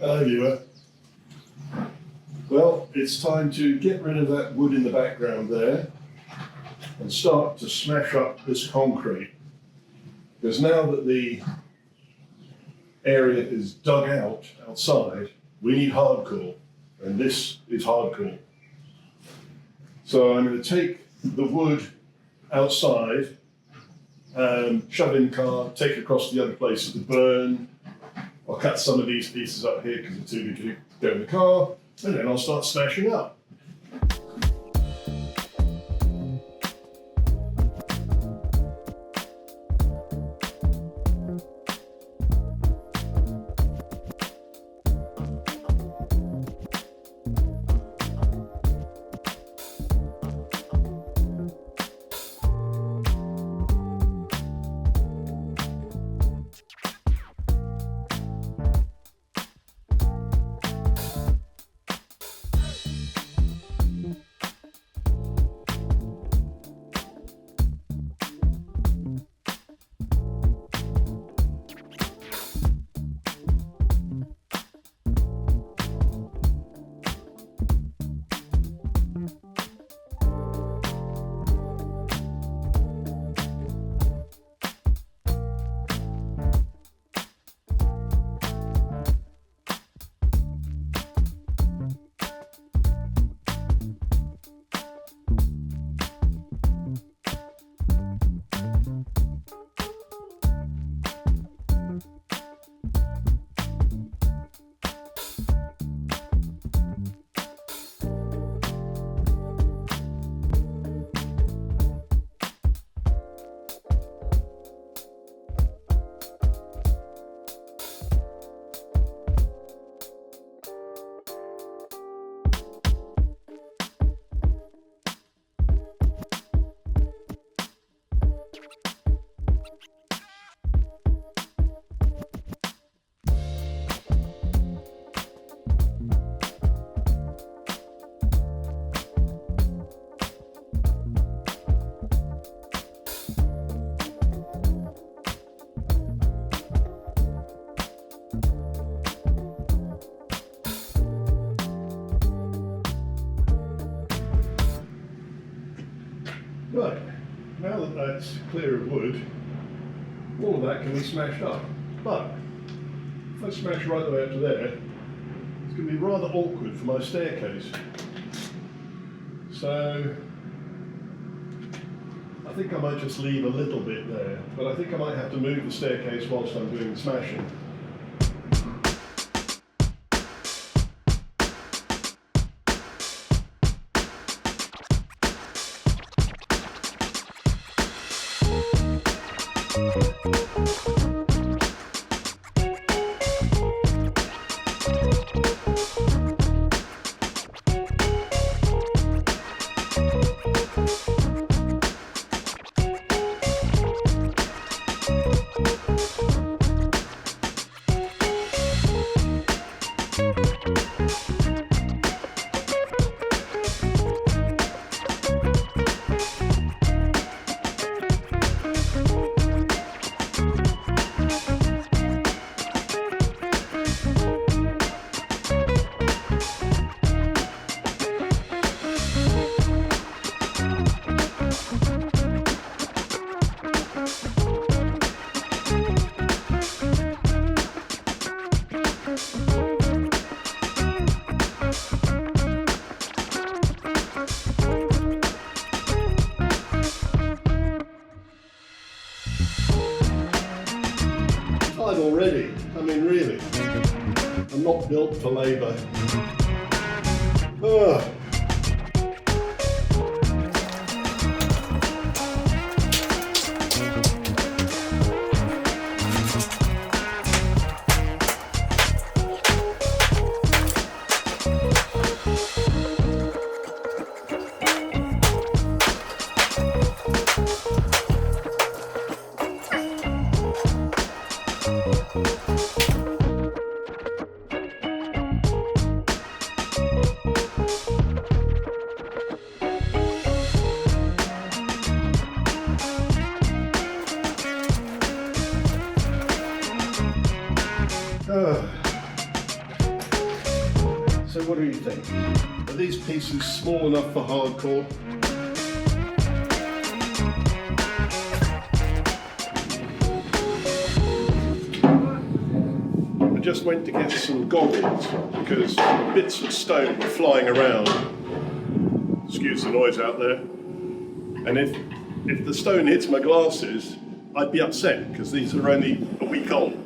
Hello, viewer. Well, it's time to get rid of that wood in the background there and start to smash up this concrete. Because now that the area is dug out outside, we need hardcore, and this is hardcore. So I'm going to take the wood outside, shove in the car, take it across to the other place to burn. I'll cut some of these pieces up here because it's too big to go in the car, and then I'll start smashing up. Right, now that that's clear of wood, all of that can be smashed up. But if I smash right the way up to there, it's going to be rather awkward for my staircase. So I think I might just leave a little bit there, but I think I might have to move the staircase whilst I'm doing the smashing. Already, I mean really, I'm not built for labour. So what do you think? Are these pieces small enough for hardcore? I just went to get some goggles because bits of stone were flying around. Excuse the noise out there. And if the stone hits my glasses, I'd be upset because these are only a week old.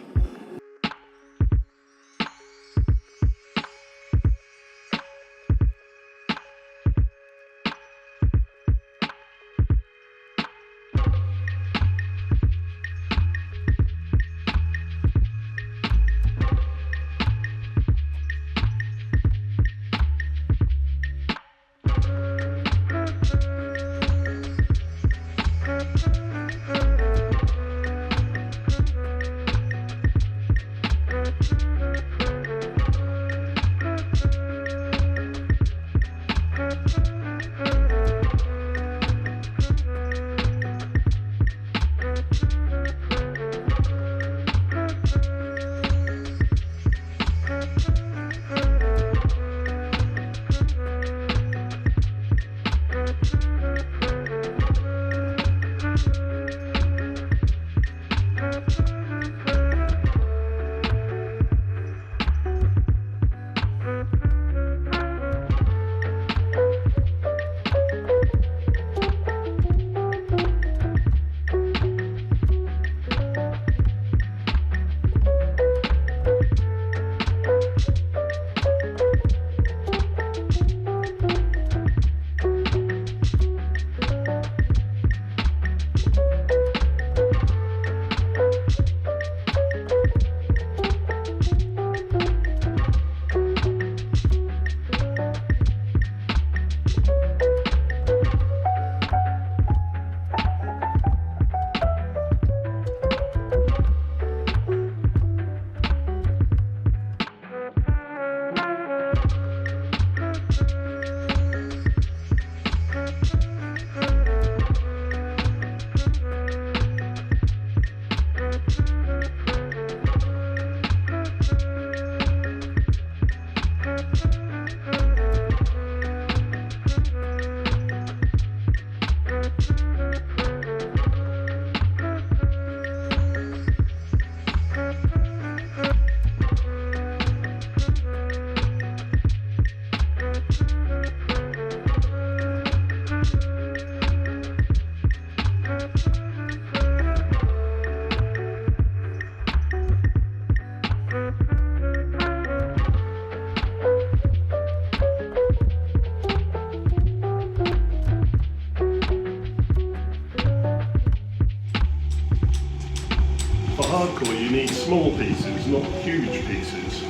For hardcore you need small pieces, not huge pieces.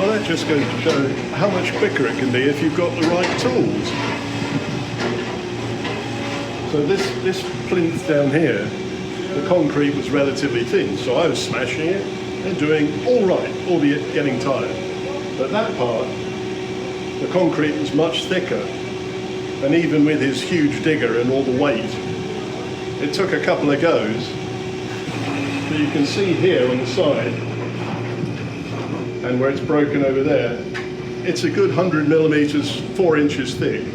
Well, that just goes to show how much quicker it can be if you've got the right tools. So this plinth down here the concrete was relatively thin, so I was smashing it and doing all right, albeit getting tired. But that part, the concrete was much thicker, and even with his huge digger and all the weight, it took a couple of goes. But you can see here on the side, and where it's broken over there, it's a good 100 millimeters, 4 inches thick.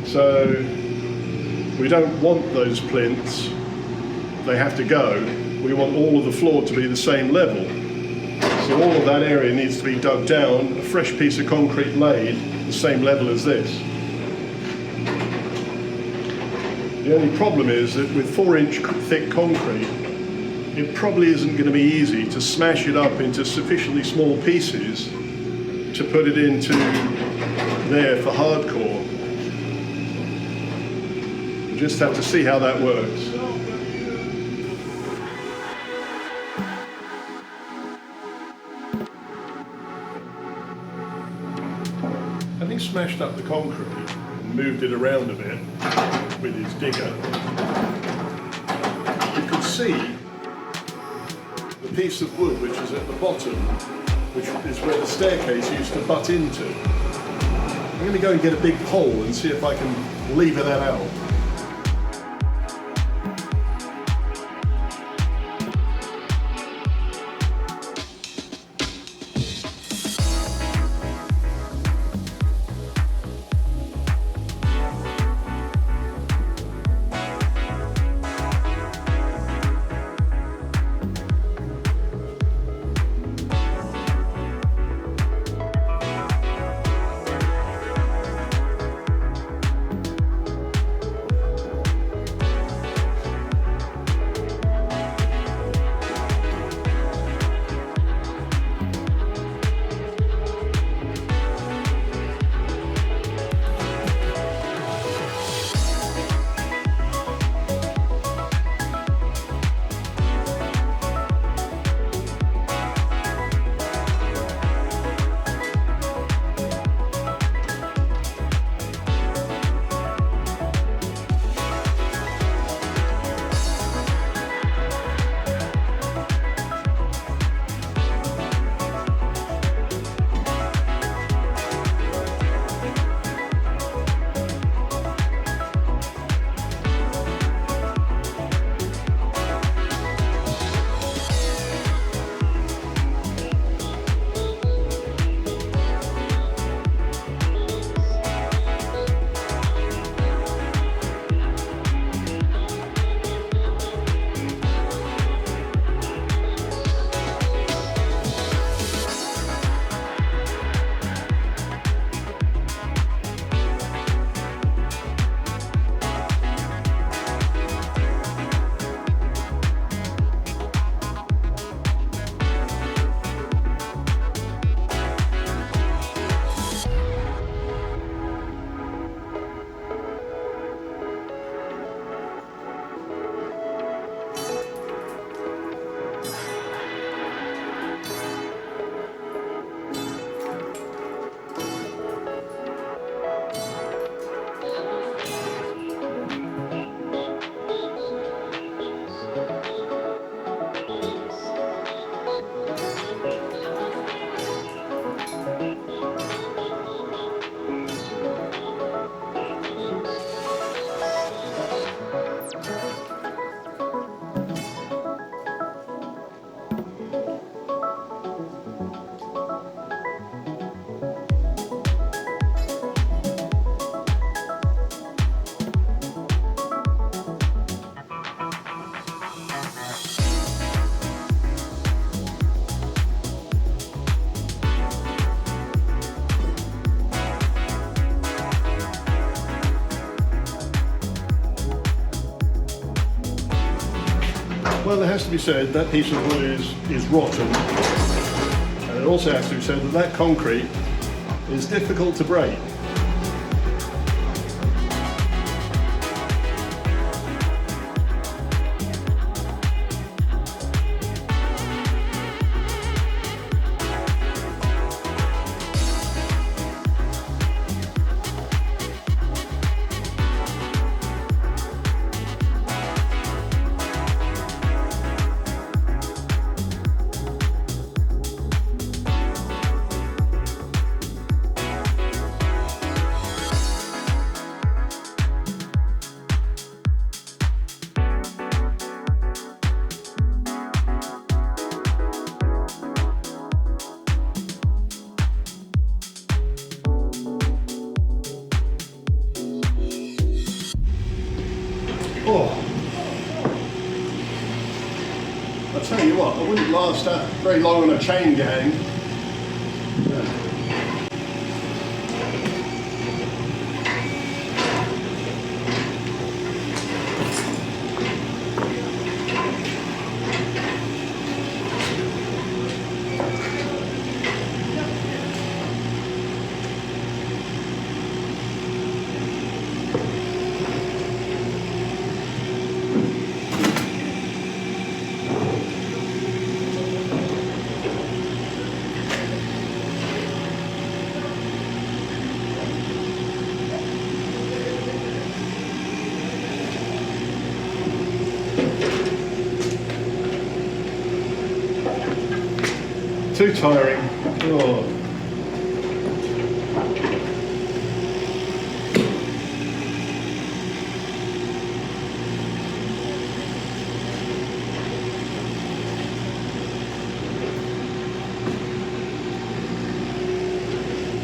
So we don't want those plinths, they have to go. We want all of the floor to be the same level. So all of that area needs to be dug down, a fresh piece of concrete laid, the same level as this. The only problem is that with 4-inch thick concrete, it probably isn't going to be easy to smash it up into sufficiently small pieces to put it into there for hardcore. We'll just have to see how that works. Having smashed up the concrete and moved it around a bit with his digger, you could see the piece of wood which is at the bottom, which is where the staircase used to butt into. I'm going to go and get a big pole and see if I can lever that out. Well, it has to be said that piece of wood is rotten, and it also has to be said that that concrete is difficult to break. Oh. I'll tell you what, I wouldn't last very long on a chain gang. Too tiring. Oh.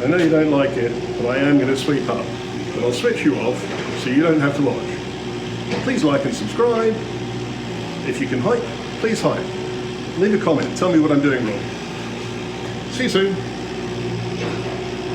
I know you don't like it, but I am going to sweep up. But I'll switch you off so you don't have to watch. Please like and subscribe. If you can hike, please hike. Leave a comment, tell me what I'm doing wrong. See you soon.